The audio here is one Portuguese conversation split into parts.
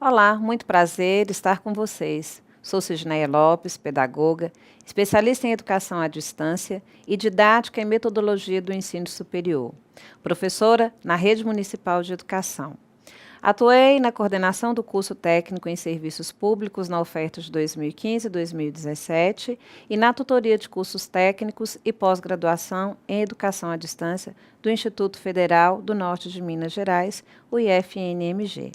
Olá, muito prazer estar com vocês. Sou Cisneia Lopes, pedagoga, especialista em educação à distância e didática e metodologia do ensino superior, professora na Rede Municipal de Educação. Atuei na coordenação do curso técnico em serviços públicos na oferta de 2015 e 2017 e na tutoria de cursos técnicos e pós-graduação em educação à distância do Instituto Federal do Norte de Minas Gerais, o IFNMG.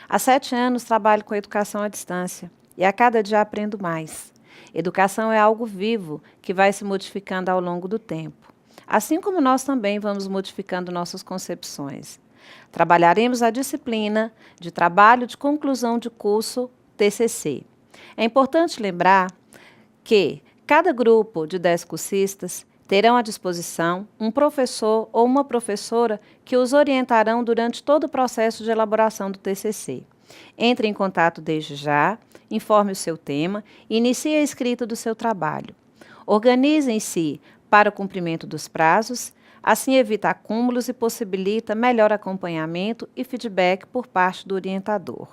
Há 7 anos trabalho com educação à distância e a cada dia aprendo mais. Educação é algo vivo que vai se modificando ao longo do tempo, assim como nós também vamos modificando nossas concepções. Trabalharemos a disciplina de trabalho de conclusão de curso TCC. É importante lembrar que cada grupo de 10 cursistas terão à disposição um professor ou uma professora que os orientarão durante todo o processo de elaboração do TCC. Entre em contato desde já, informe o seu tema e inicie a escrita do seu trabalho. Organizem-se para o cumprimento dos prazos, assim evita acúmulos e possibilita melhor acompanhamento e feedback por parte do orientador.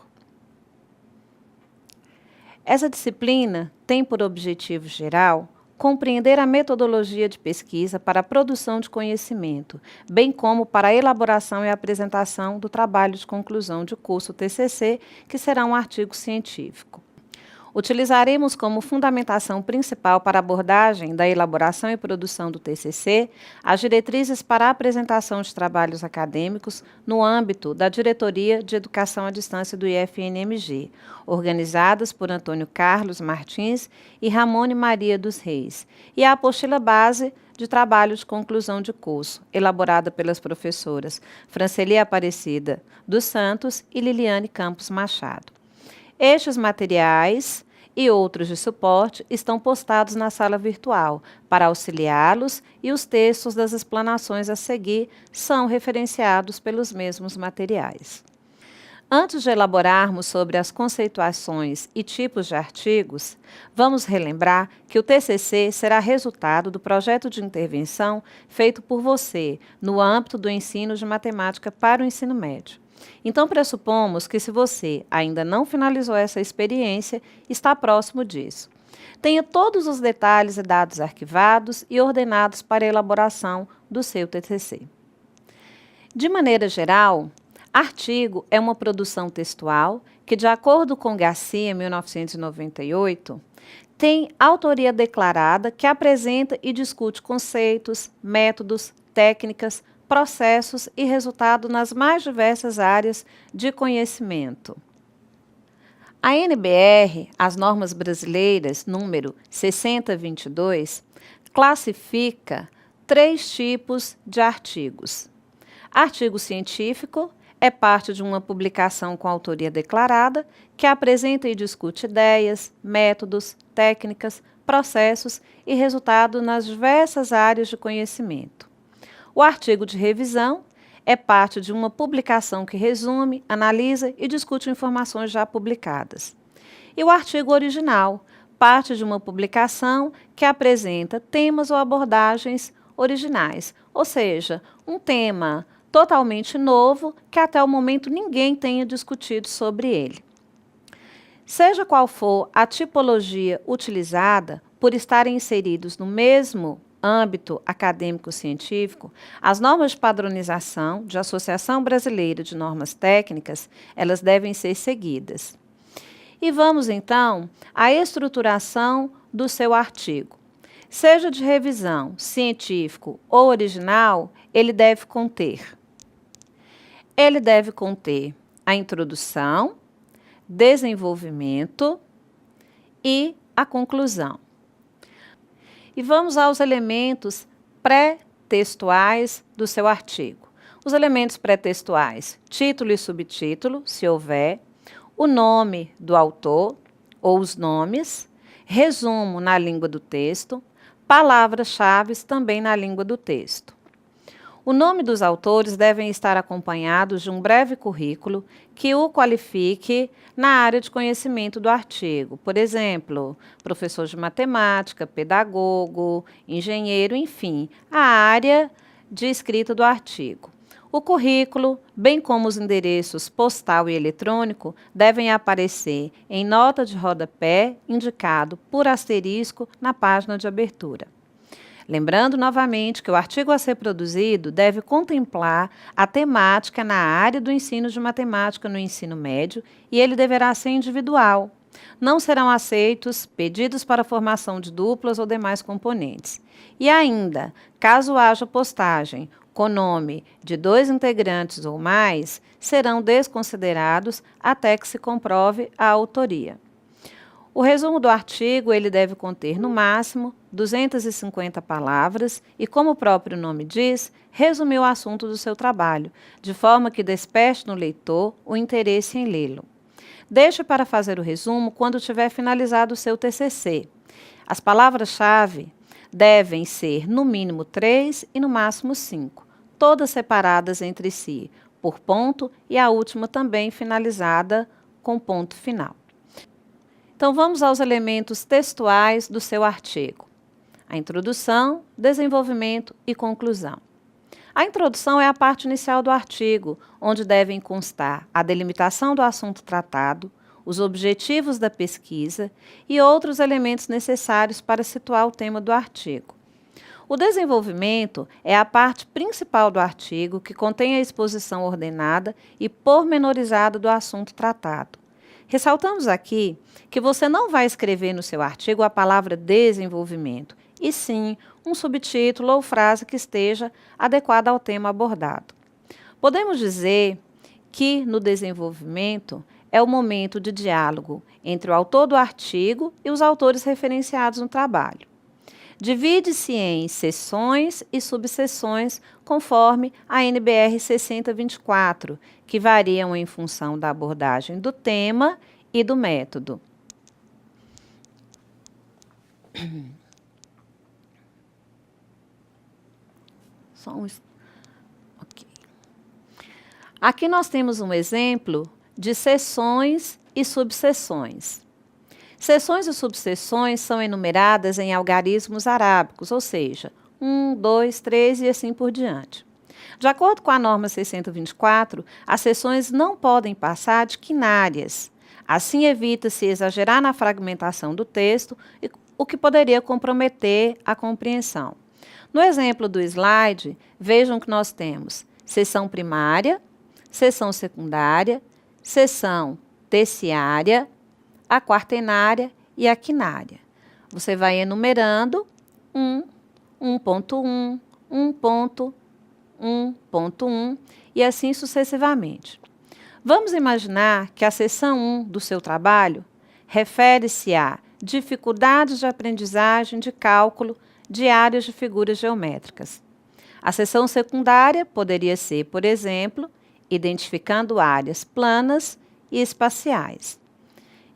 Essa disciplina tem por objetivo geral compreender a metodologia de pesquisa para a produção de conhecimento, bem como para a elaboração e apresentação do trabalho de conclusão de curso TCC, que será um artigo científico. Utilizaremos como fundamentação principal para a abordagem da elaboração e produção do TCC as diretrizes para a apresentação de trabalhos acadêmicos no âmbito da Diretoria de Educação à Distância do IFNMG, organizadas por Antônio Carlos Martins e Ramone Maria dos Reis, e a apostila base de trabalho de conclusão de curso, elaborada pelas professoras Franceli Aparecida dos Santos e Liliane Campos Machado. Estes materiais e outros de suporte estão postados na sala virtual para auxiliá-los e os textos das explanações a seguir são referenciados pelos mesmos materiais. Antes de elaborarmos sobre as conceituações e tipos de artigos, vamos relembrar que o TCC será resultado do projeto de intervenção feito por você no âmbito do ensino de matemática para o ensino médio. Então, pressupomos que se você ainda não finalizou essa experiência, está próximo disso. Tenha todos os detalhes e dados arquivados e ordenados para a elaboração do seu TCC. De maneira geral, artigo é uma produção textual que, de acordo com Garcia, 1998, tem autoria declarada que apresenta e discute conceitos, métodos, técnicas, processos e resultados nas mais diversas áreas de conhecimento. A NBR, as normas brasileiras, número 6022, classifica 3 tipos de artigos. Artigo científico é parte de uma publicação com autoria declarada que apresenta e discute ideias, métodos, técnicas, processos e resultados nas diversas áreas de conhecimento. O artigo de revisão é parte de uma publicação que resume, analisa e discute informações já publicadas. E o artigo original, parte de uma publicação que apresenta temas ou abordagens originais, ou seja, um tema totalmente novo que até o momento ninguém tenha discutido sobre ele. Seja qual for a tipologia utilizada, por estarem inseridos no mesmo âmbito acadêmico-científico, as normas de padronização de Associação Brasileira de Normas Técnicas, elas devem ser seguidas. E vamos, então, à estruturação do seu artigo. Seja de revisão, científico ou original, ele deve conter a introdução, desenvolvimento e a conclusão. E vamos aos elementos pré-textuais do seu artigo. Os elementos pré-textuais, título e subtítulo, se houver, o nome do autor ou os nomes, resumo na língua do texto, palavras-chave também na língua do texto. O nome dos autores devem estar acompanhados de um breve currículo que o qualifique na área de conhecimento do artigo. Por exemplo, professor de matemática, pedagogo, engenheiro, enfim, a área de escrita do artigo. O currículo, bem como os endereços postal e eletrônico, devem aparecer em nota de rodapé, indicado por asterisco na página de abertura. Lembrando novamente que o artigo a ser produzido deve contemplar a temática na área do ensino de matemática no ensino médio e ele deverá ser individual. Não serão aceitos pedidos para formação de duplas ou demais componentes. E ainda, caso haja postagem com nome de 2 integrantes ou mais, serão desconsiderados até que se comprove a autoria. O resumo do artigo ele deve conter, no máximo, 250 palavras e, como o próprio nome diz, resumir o assunto do seu trabalho, de forma que desperte no leitor o interesse em lê-lo. Deixe para fazer o resumo quando tiver finalizado o seu TCC. As palavras-chave devem ser, no mínimo, 3 e, no máximo, 5, todas separadas entre si, por ponto, e a última também finalizada com ponto final. Então, vamos aos elementos textuais do seu artigo. A introdução, desenvolvimento e conclusão. A introdução é a parte inicial do artigo, onde devem constar a delimitação do assunto tratado, os objetivos da pesquisa e outros elementos necessários para situar o tema do artigo. O desenvolvimento é a parte principal do artigo, que contém a exposição ordenada e pormenorizada do assunto tratado. Ressaltamos aqui que você não vai escrever no seu artigo a palavra desenvolvimento, e sim um subtítulo ou frase que esteja adequada ao tema abordado. Podemos dizer que, no desenvolvimento, é o momento de diálogo entre o autor do artigo e os autores referenciados no trabalho. Divide-se em seções e subseções, conforme a NBR 6024, que variam em função da abordagem do tema e do método. Okay. Aqui nós temos um exemplo de seções e subseções. Seções e subseções são enumeradas em algarismos arábicos, ou seja, 1, 2, 3 e assim por diante. De acordo com a norma 624, as seções não podem passar de quinárias. Assim, evita-se exagerar na fragmentação do texto, o que poderia comprometer a compreensão. No exemplo do slide, vejam que nós temos seção primária, seção secundária, seção terciária, a quaternária e a quinária. Você vai enumerando 1.1, 1.1 e assim sucessivamente. Vamos imaginar que a seção 1 do seu trabalho refere-se a dificuldades de aprendizagem de cálculo de áreas de figuras geométricas. A seção secundária poderia ser, por exemplo, identificando áreas planas e espaciais.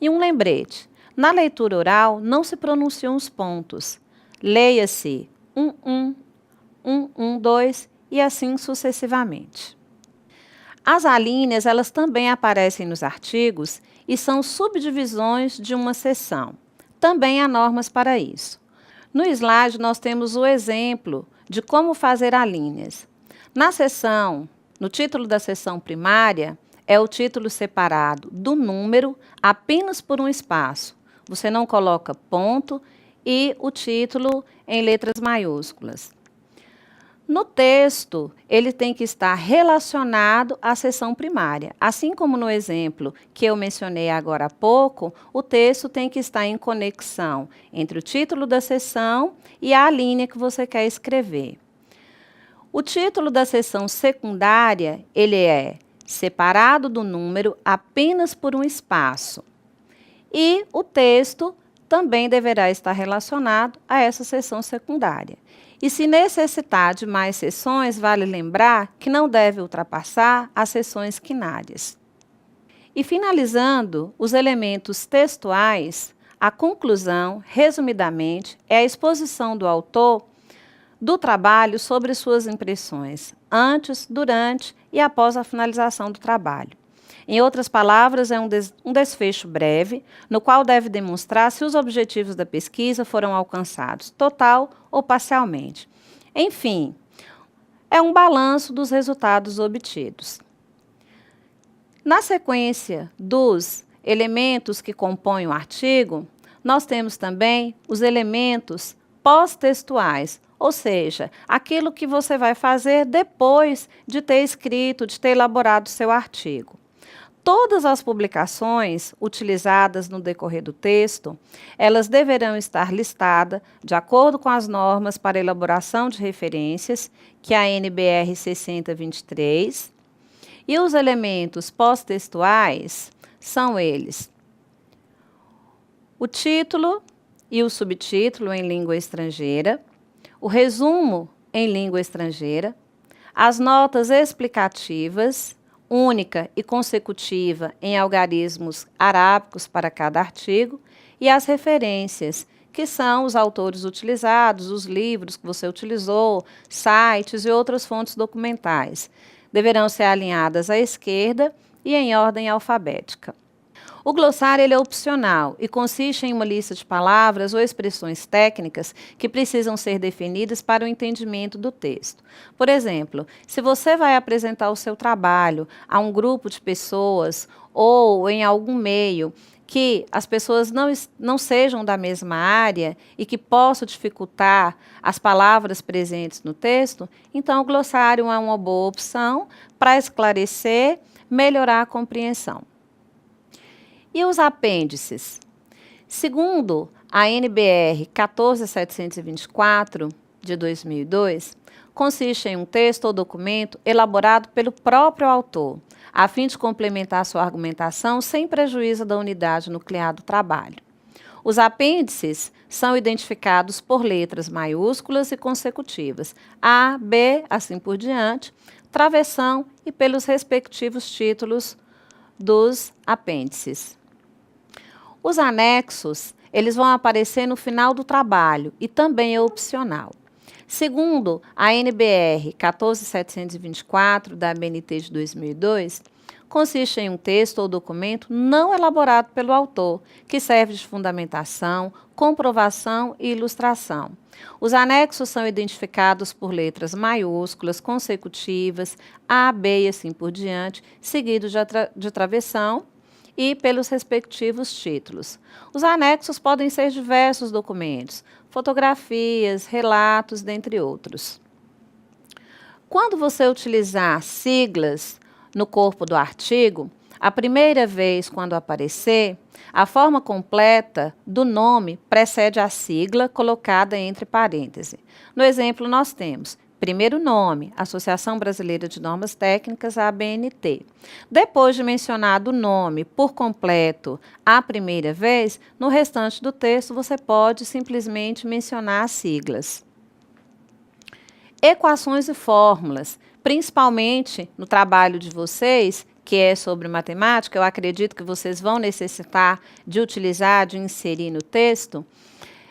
E um lembrete, na leitura oral não se pronunciam os pontos. Leia-se 1, 2 e assim sucessivamente. As alíneas, elas também aparecem nos artigos e são subdivisões de uma seção. Também há normas para isso. No slide nós temos o exemplo de como fazer alíneas. No título da seção primária, é o título separado do número apenas por um espaço. Você não coloca ponto e o título em letras maiúsculas. No texto, ele tem que estar relacionado à seção primária. Assim como no exemplo que eu mencionei agora há pouco, o texto tem que estar em conexão entre o título da seção e a linha que você quer escrever. O título da seção secundária, ele é separado do número apenas por um espaço. E o texto também deverá estar relacionado a essa seção secundária. E se necessitar de mais seções, vale lembrar que não deve ultrapassar as seções quinárias. E finalizando, os elementos textuais, a conclusão, resumidamente, é a exposição do autor do trabalho sobre suas impressões, antes, durante e após a finalização do trabalho. Em outras palavras, é um desfecho breve, no qual deve demonstrar se os objetivos da pesquisa foram alcançados, total ou parcialmente. Enfim, é um balanço dos resultados obtidos. Na sequência dos elementos que compõem o artigo, nós temos também os elementos pós-textuais, ou seja, aquilo que você vai fazer depois de ter escrito, de ter elaborado seu artigo. Todas as publicações utilizadas no decorrer do texto, elas deverão estar listadas de acordo com as normas para elaboração de referências, que é a NBR 6023, e os elementos pós-textuais são eles: o título e o subtítulo em língua estrangeira, o resumo em língua estrangeira, as notas explicativas, única e consecutiva em algarismos arábicos para cada artigo, e as referências, que são os autores utilizados, os livros que você utilizou, sites e outras fontes documentais. Deverão ser alinhadas à esquerda e em ordem alfabética. O glossário ele é opcional e consiste em uma lista de palavras ou expressões técnicas que precisam ser definidas para o entendimento do texto. Por exemplo, se você vai apresentar o seu trabalho a um grupo de pessoas ou em algum meio que as pessoas não sejam da mesma área e que possam dificultar as palavras presentes no texto, então o glossário é uma boa opção para esclarecer, melhorar a compreensão. E os apêndices? Segundo a NBR 14724, de 2002, consiste em um texto ou documento elaborado pelo próprio autor, a fim de complementar sua argumentação sem prejuízo da unidade nuclear do trabalho. Os apêndices são identificados por letras maiúsculas e consecutivas, A, B, assim por diante, travessão e pelos respectivos títulos dos apêndices. Os anexos, eles vão aparecer no final do trabalho e também é opcional. Segundo a NBR 14724 da ABNT de 2002, consiste em um texto ou documento não elaborado pelo autor, que serve de fundamentação, comprovação e ilustração. Os anexos são identificados por letras maiúsculas, consecutivas, A, B e assim por diante, seguidos de travessão, e pelos respectivos títulos. Os anexos podem ser diversos documentos, fotografias, relatos, dentre outros. Quando você utilizar siglas no corpo do artigo, a primeira vez quando aparecer, a forma completa do nome precede a sigla colocada entre parênteses. No exemplo, nós temos primeiro nome, Associação Brasileira de Normas Técnicas, ABNT. Depois de mencionado o nome por completo a primeira vez, no restante do texto você pode simplesmente mencionar as siglas. Equações e fórmulas, principalmente no trabalho de vocês, que é sobre matemática, eu acredito que vocês vão necessitar de utilizar, de inserir no texto,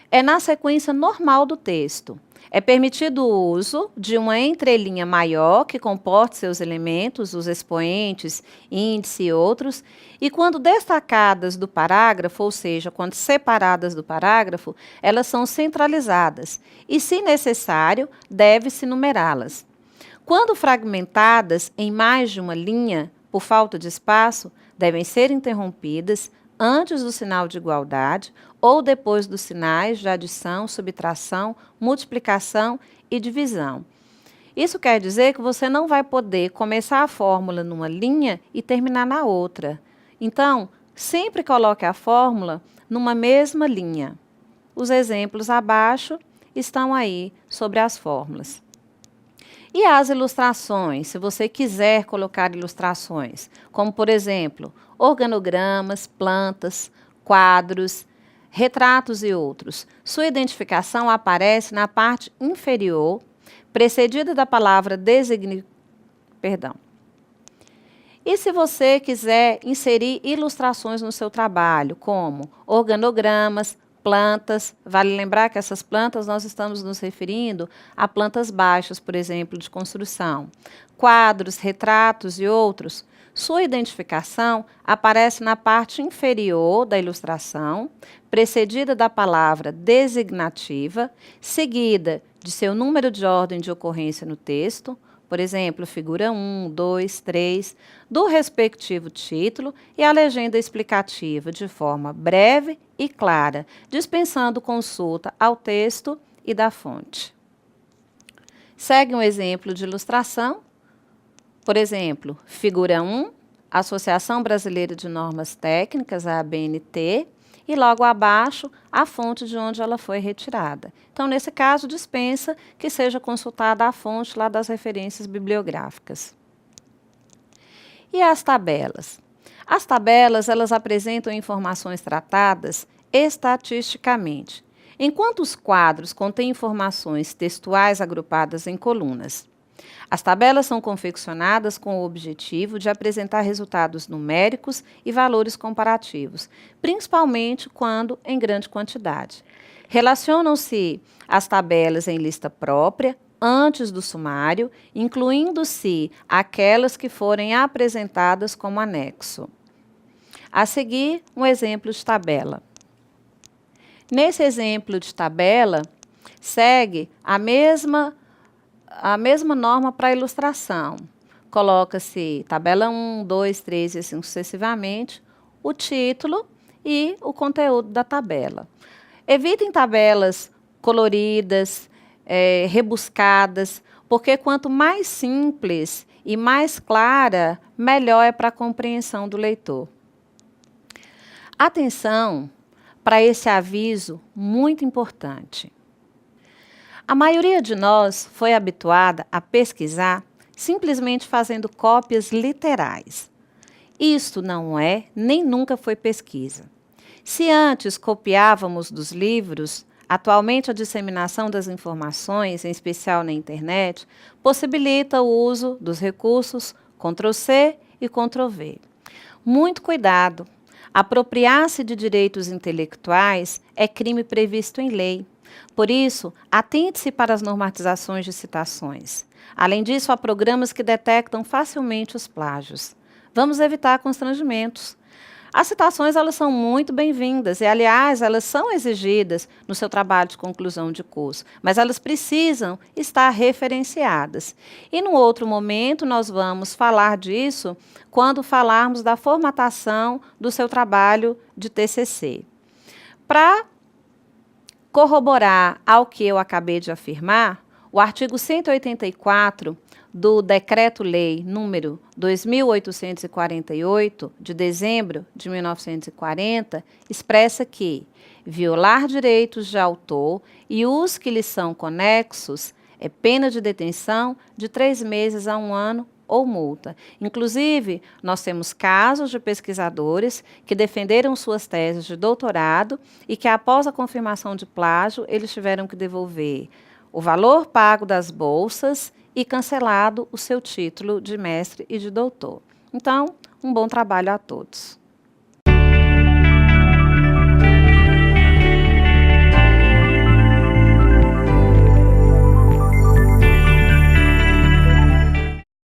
é na sequência normal do texto. É permitido o uso de uma entrelinha maior que comporte seus elementos, os expoentes, índice e outros, e quando destacadas do parágrafo, ou seja, quando separadas do parágrafo, elas são centralizadas e, se necessário, deve-se numerá-las. Quando fragmentadas em mais de uma linha, por falta de espaço, devem ser interrompidas antes do sinal de igualdade ou depois dos sinais de adição, subtração, multiplicação e divisão. Isso quer dizer que você não vai poder começar a fórmula numa linha e terminar na outra. Então, sempre coloque a fórmula numa mesma linha. Os exemplos abaixo estão aí sobre as fórmulas. E as ilustrações, se você quiser colocar ilustrações, como por exemplo, organogramas, plantas, quadros, retratos e outros. Sua identificação aparece na parte inferior, precedida da palavra E se você quiser inserir ilustrações no seu trabalho, como organogramas, plantas, vale lembrar que essas plantas nós estamos nos referindo a plantas baixas, por exemplo, de construção, quadros, retratos e outros. Sua identificação aparece na parte inferior da ilustração, precedida da palavra designativa, seguida de seu número de ordem de ocorrência no texto, por exemplo, figura 1, 2, 3, do respectivo título e a legenda explicativa de forma breve e clara, dispensando consulta ao texto e da fonte. Segue um exemplo de ilustração. Por exemplo, figura 1, Associação Brasileira de Normas Técnicas, a ABNT, e logo abaixo a fonte de onde ela foi retirada. Então, nesse caso, dispensa que seja consultada a fonte lá das referências bibliográficas. E as tabelas? As tabelas, elas apresentam informações tratadas estatisticamente, enquanto os quadros contêm informações textuais agrupadas em colunas. As tabelas são confeccionadas com o objetivo de apresentar resultados numéricos e valores comparativos, principalmente quando em grande quantidade. Relacionam-se as tabelas em lista própria, antes do sumário, incluindo-se aquelas que forem apresentadas como anexo. A seguir, um exemplo de tabela. Nesse exemplo de tabela, segue a mesma norma para ilustração. Coloca-se tabela 1, 2, 3 e assim sucessivamente, o título e o conteúdo da tabela. Evitem tabelas coloridas, rebuscadas, porque quanto mais simples e mais clara, melhor é para a compreensão do leitor. Atenção para esse aviso muito importante. A maioria de nós foi habituada a pesquisar simplesmente fazendo cópias literais. Isto não é, nem nunca foi pesquisa. Se antes copiávamos dos livros, atualmente a disseminação das informações, em especial na internet, possibilita o uso dos recursos Ctrl+C e Ctrl+V. Muito cuidado! Apropriar-se de direitos intelectuais é crime previsto em lei. Por isso, atente-se para as normatizações de citações. Além disso, há programas que detectam facilmente os plágios. Vamos evitar constrangimentos. As citações, elas são muito bem-vindas e, aliás, elas são exigidas no seu trabalho de conclusão de curso, mas elas precisam estar referenciadas. E, num outro momento, nós vamos falar disso quando falarmos da formatação do seu trabalho de TCC. Para corroborar ao que eu acabei de afirmar, o artigo 184 do Decreto-Lei número 2.848, de dezembro de 1940, expressa que violar direitos de autor e os que lhes são conexos é pena de detenção de 3 meses a 1 ano ou multa. Inclusive, nós temos casos de pesquisadores que defenderam suas teses de doutorado e que, após a confirmação de plágio, eles tiveram que devolver o valor pago das bolsas e cancelado o seu título de mestre e de doutor. Então, um bom trabalho a todos.